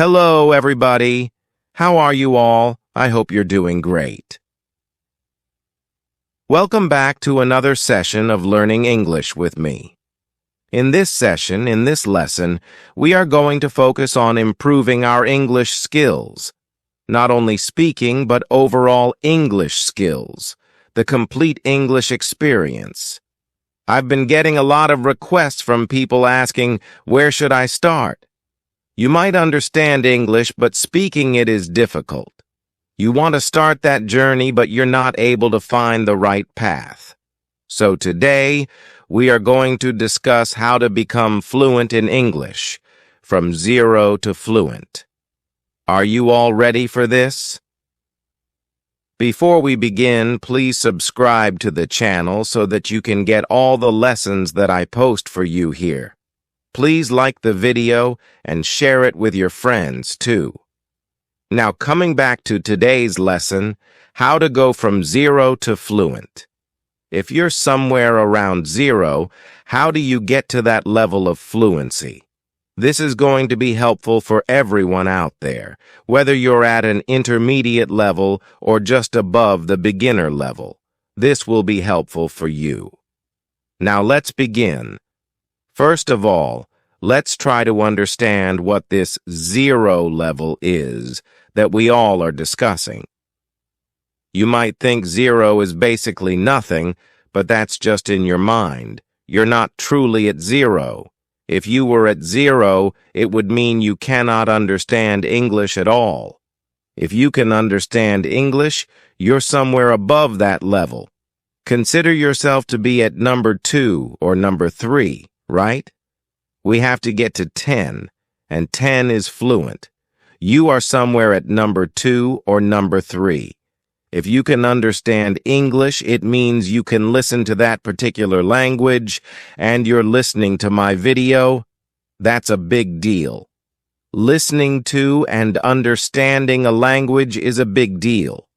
Hello, everybody. How are you all? I hope you're doing great. Welcome back to another session of Learning English with me. In this lesson, we are going to focus on improving our English skills. Not only speaking, but overall English skills. The complete English experience. I've been getting a lot of requests from people asking, where should I start? You might understand English, but speaking it is difficult. You want to start that journey, but you're not able to find the right path. So today, we are going to discuss how to become fluent in English, from zero to fluent. Are you all ready for this? Before we begin, please subscribe to the channel so that you can get all the lessons that I post for you here. Please like the video and share it with your friends too. Now coming back to today's lesson, how to go from zero to fluent. If you're somewhere around zero, how do you get to that level of fluency? This is going to be helpful for everyone out there, whether you're at an intermediate level or just above the beginner level. This will be helpful for you. Now let's begin. First of all, let's try to understand what this zero level is that we all are discussing. You might think zero is basically nothing, but that's just in your mind. You're not truly at zero. If you were at zero, it would mean you cannot understand English at all. If you can understand English, you're somewhere above that level. Consider yourself to be at number 2 or number 3, right? We have to get to 10, and 10 is fluent. You are somewhere at number 2 or number 3. If you can understand English, it means you can listen to that particular language, and you're listening to my video. That's a big deal. Listening to and understanding a language is a big deal.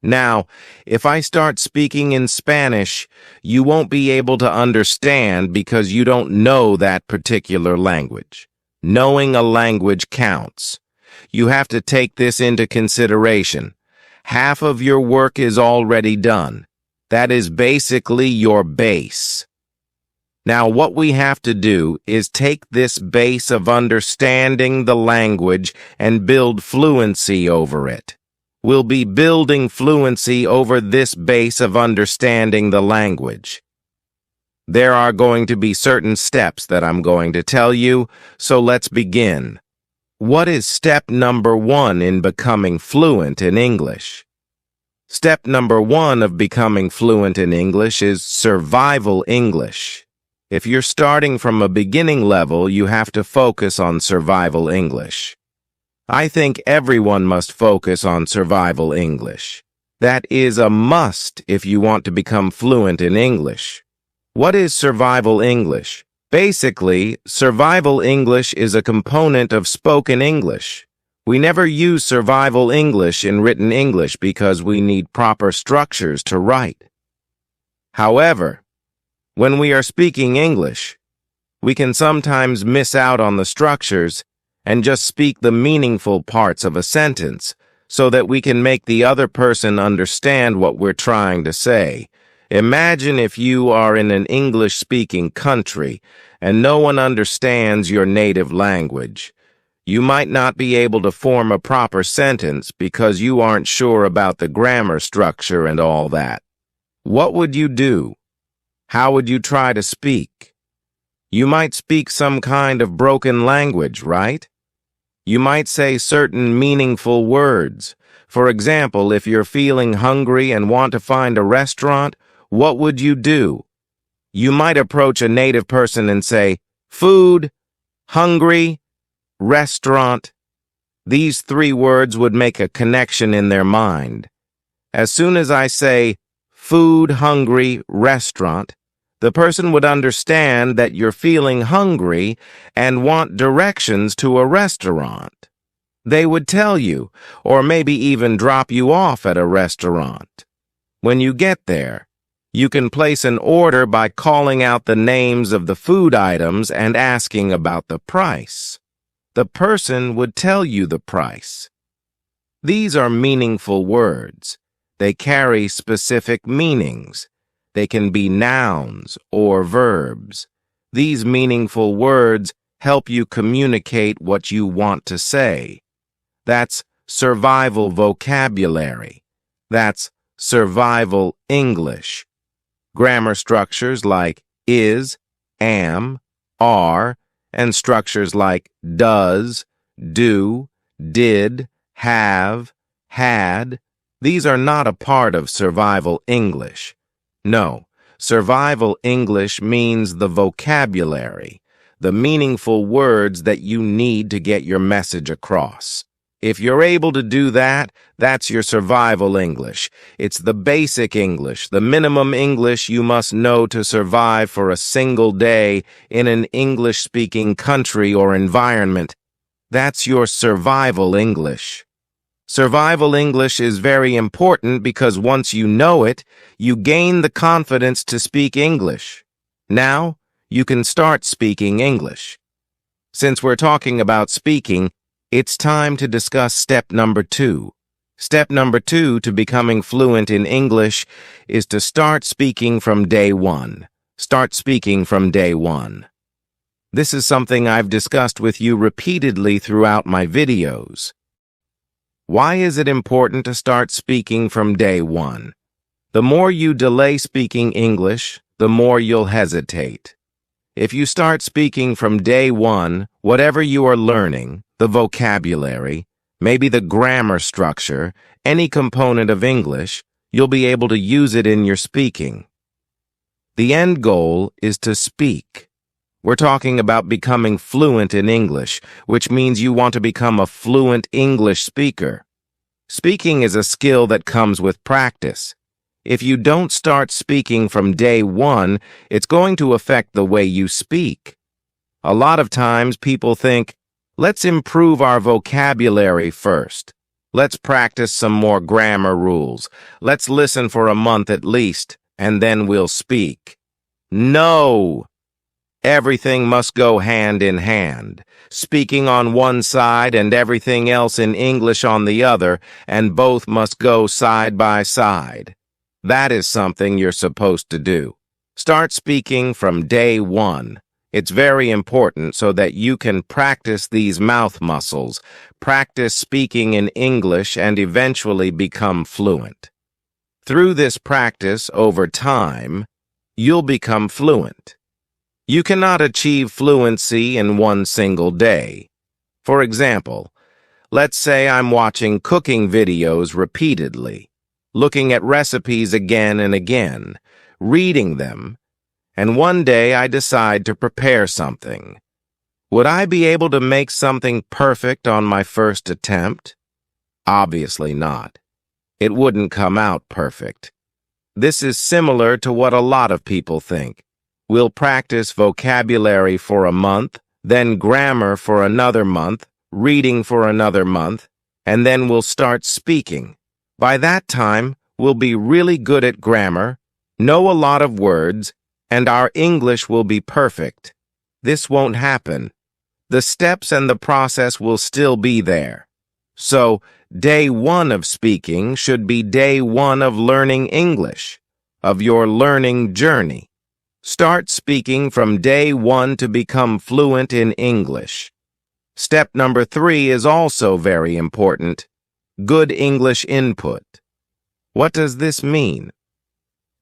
Now, if I start speaking in Spanish, you won't be able to understand because you don't know that particular language. Knowing a language counts. You have to take this into consideration. Half of your work is already done. That is basically your base. Now, what we have to do is take this base of understanding the language and build fluency over it. We'll be building fluency over this base of understanding the language. There are going to be certain steps that I'm going to tell you, so let's begin. What is step number 1 in becoming fluent in English? Step number 1 of becoming fluent in English is survival English. If you're starting from a beginning level, you have to focus on survival English. I think everyone must focus on survival English. That is a must if you want to become fluent in English. What is survival English? Basically, survival English is a component of spoken English. We never use survival English in written English because we need proper structures to write. However, when we are speaking English, we can sometimes miss out on the structures and just speak the meaningful parts of a sentence so that we can make the other person understand what we're trying to say. Imagine if you are in an English-speaking country and no one understands your native language. You might not be able to form a proper sentence because you aren't sure about the grammar structure and all that. What would you do? How would you try to speak? You might speak some kind of broken language, right? You might say certain meaningful words. For example, if you're feeling hungry and want to find a restaurant, what would you do? You might approach a native person and say, food, hungry, restaurant. These 3 words would make a connection in their mind. As soon as I say, food, hungry, restaurant, the person would understand that you're feeling hungry and want directions to a restaurant. They would tell you, or maybe even drop you off at a restaurant. When you get there, you can place an order by calling out the names of the food items and asking about the price. the person would tell you the price. These are meaningful words. They carry specific meanings. They can be nouns or verbs. These meaningful words help you communicate what you want to say. That's survival vocabulary. That's survival English. Grammar structures like is, am, are, and structures like does, do, did, have, had, these are not a part of survival English. No, survival English means the vocabulary, the meaningful words that you need to get your message across. If you're able to do that, that's your survival English. It's the basic English, the minimum English you must know to survive for a single day in an English-speaking country or environment. That's your survival English. Survival English is very important because once you know it, you gain the confidence to speak English. Now, you can start speaking English. Since we're talking about speaking, it's time to discuss step number 2. Step number 2 to becoming fluent in English is to start speaking from day 1. Start speaking from day 1. This is something I've discussed with you repeatedly throughout my videos. Why is it important to start speaking from day 1? The more you delay speaking English, the more you'll hesitate. If you start speaking from day 1, whatever you are learning, the vocabulary, maybe the grammar structure, any component of English, you'll be able to use it in your speaking. The end goal is to speak. We're talking about becoming fluent in English, which means you want to become a fluent English speaker. Speaking is a skill that comes with practice. If you don't start speaking from day 1, it's going to affect the way you speak. A lot of times people think, let's improve our vocabulary first. Let's practice some more grammar rules. Let's listen for a month at least, and then we'll speak. No! Everything must go hand in hand. Speaking on one side and everything else in English on the other, and both must go side by side. That is something you're supposed to do. Start speaking from day 1. It's very important so that you can practice these mouth muscles, practice speaking in English, and eventually become fluent. Through this practice over time, you'll become fluent. You cannot achieve fluency in one single day. For example, let's say I'm watching cooking videos repeatedly, looking at recipes again and again, reading them, and one day I decide to prepare something. Would I be able to make something perfect on my first attempt? Obviously not. It wouldn't come out perfect. This is similar to what a lot of people think. We'll practice vocabulary for a month, then grammar for another month, reading for another month, and then we'll start speaking. By that time, we'll be really good at grammar, know a lot of words, and our English will be perfect. This won't happen. The steps and the process will still be there. So, day 1 of speaking should be day 1 of learning English, of your learning journey. Start speaking from day 1 to become fluent in English. Step number 3 is also very important. Good English input. What does this mean?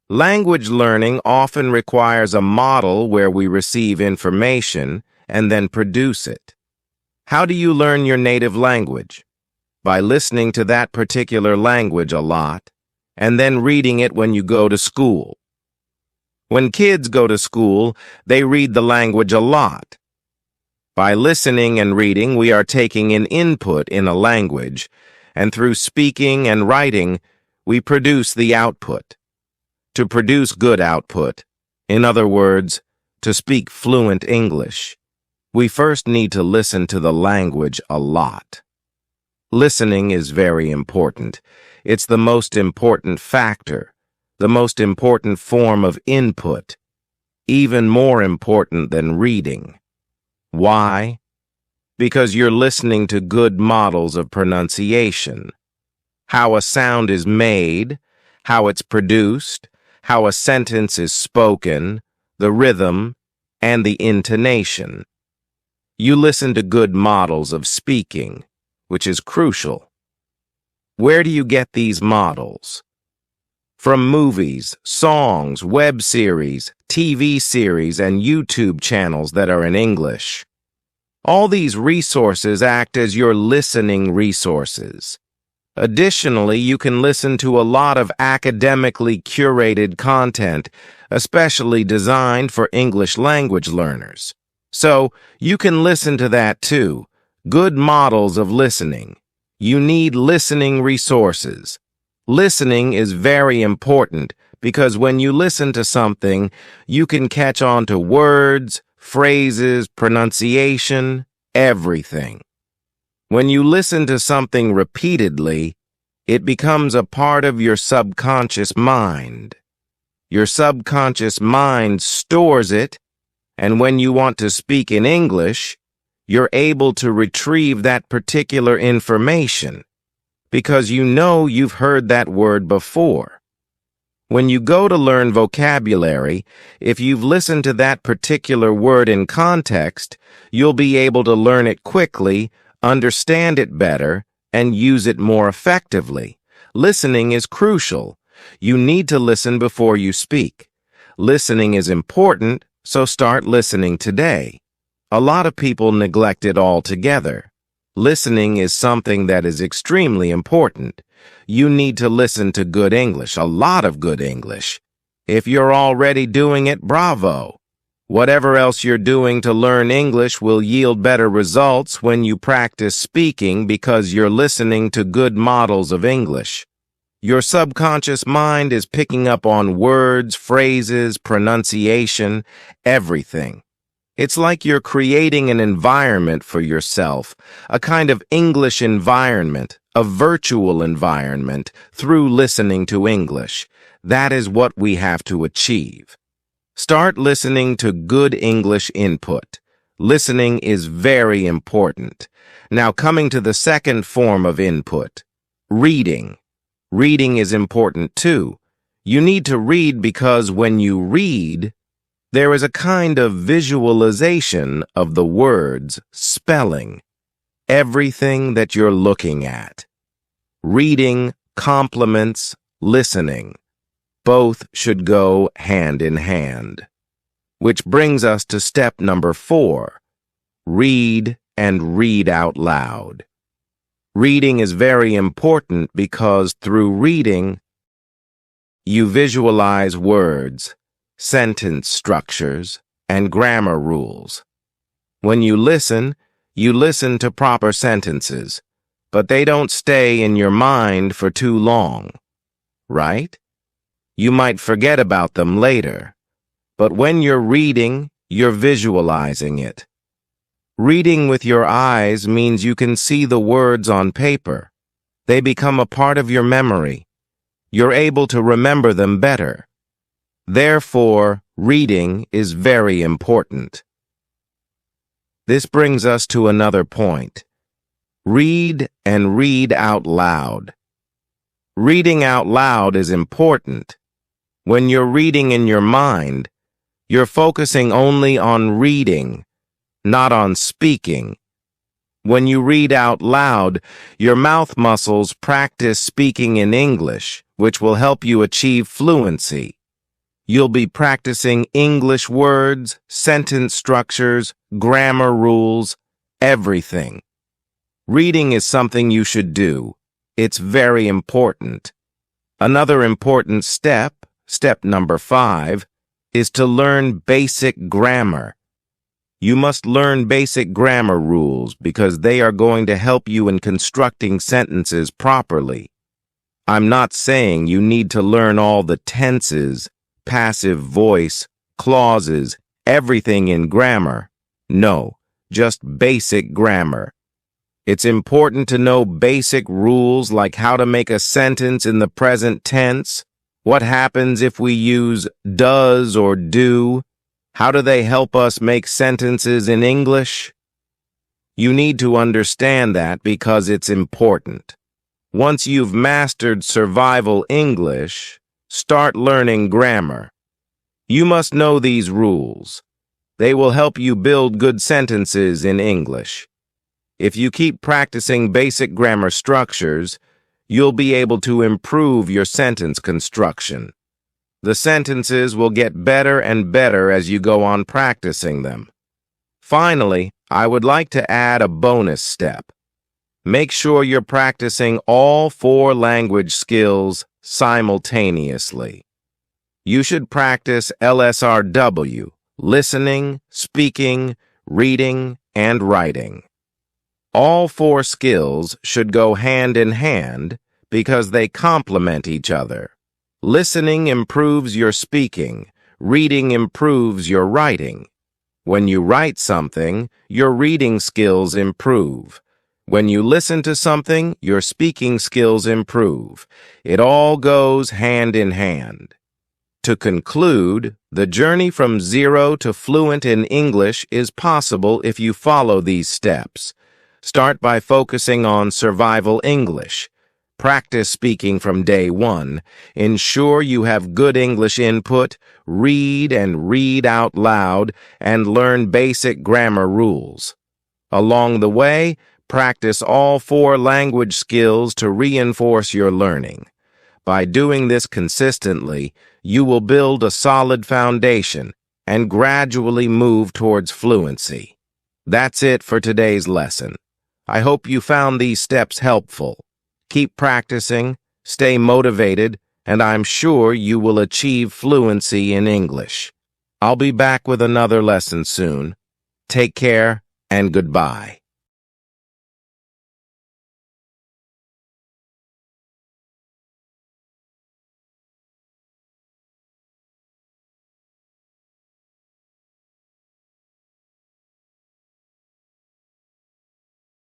Language learning often requires a model where we receive information and then produce it. How do you learn your native language? By listening to that particular language a lot, and then reading it when you go to school. When kids go to school, they read the language a lot. By listening and reading, we are taking an input in a language, and through speaking and writing, we produce the output. To produce good output, in other words, to speak fluent English, we first need to listen to the language a lot. Listening is very important. It's the most important factor, the most important form of input, even more important than reading. Why? because you're listening to good models of pronunciation. How a sound is made, how it's produced, how a sentence is spoken, the rhythm, and the intonation. You listen to good models of speaking, which is crucial. Where do you get these models? From movies, songs, web series, TV series, and YouTube channels that are in English. All these resources act as your listening resources. Additionally, you can listen to a lot of academically curated content, especially designed for English language learners. So, you can listen to that too. Good models of listening. You need listening resources. Listening is very important because when you listen to something, you can catch on to words, phrases, pronunciation, everything. When you listen to something repeatedly, it becomes a part of your subconscious mind. Your subconscious mind stores it, and when you want to speak in English, you're able to retrieve that particular information because you know you've heard that word before. When you go to learn vocabulary, if you've listened to that particular word in context, you'll be able to learn it quickly, understand it better, and use it more effectively. Listening is crucial. You need to listen before you speak. Listening is important, so start listening today. A lot of people neglect it altogether. Listening is something that is extremely important. You need to listen to good English, a lot of good English. If you're already doing it, bravo. Whatever else you're doing to learn English will yield better results when you practice speaking because you're listening to good models of English. Your subconscious mind is picking up on words, phrases, pronunciation, everything. It's like you're creating an environment for yourself, a kind of English environment, a virtual environment, through listening to English. That is what we have to achieve. Start listening to good English input. Listening is very important. Now coming to the second form of input, reading. Reading is important too. You need to read because when you read, there is a kind of visualization of the words, spelling, everything that you're looking at. Reading complements listening. Both should go hand in hand. Which brings us to step number 4. Read and read out loud. Reading is very important because through reading, you visualize words, sentence structures, and grammar rules. When you listen to proper sentences, but they don't stay in your mind for too long, right? You might forget about them later, but when you're reading, you're visualizing it. Reading with your eyes means you can see the words on paper. They become a part of your memory. You're able to remember them better. Therefore, reading is very important. This brings us to another point. Read and read out loud. Reading out loud is important. When you're reading in your mind, you're focusing only on reading, not on speaking. When you read out loud, your mouth muscles practice speaking in English, which will help you achieve fluency. You'll be practicing English words, sentence structures, grammar rules, everything. Reading is something you should do. It's very important. Another important step, step number 5, is to learn basic grammar. You must learn basic grammar rules because they are going to help you in constructing sentences properly. I'm not saying you need to learn all the tenses, passive voice, clauses, everything in grammar. No, just basic grammar. It's important to know basic rules like how to make a sentence in the present tense, what happens if we use does or do, how do they help us make sentences in English? You need to understand that because it's important. Once you've mastered survival English, start learning grammar. You must know these rules. They will help you build good sentences in English. If you keep practicing basic grammar structures, you'll be able to improve your sentence construction. The sentences will get better and better as you go on practicing them. Finally, I would like to add a bonus step. Make sure you're practicing all 4 language skills simultaneously. You should practice LSRW, listening, speaking, reading, and writing. All 4 skills should go hand in hand because they complement each other. Listening improves your speaking. Reading improves your writing. When you write something, your reading skills improve. When you listen to something, your speaking skills improve. It all goes hand in hand. To conclude, the journey from zero to fluent in English is possible if you follow these steps. Start by focusing on survival English. Practice speaking from day 1. Ensure you have good English input, read and read out loud, and learn basic grammar rules. Along the way, practice all 4 language skills to reinforce your learning. By doing this consistently, you will build a solid foundation and gradually move towards fluency. That's it for today's lesson. I hope you found these steps helpful. Keep practicing, stay motivated, and I'm sure you will achieve fluency in English. I'll be back with another lesson soon. Take care and goodbye.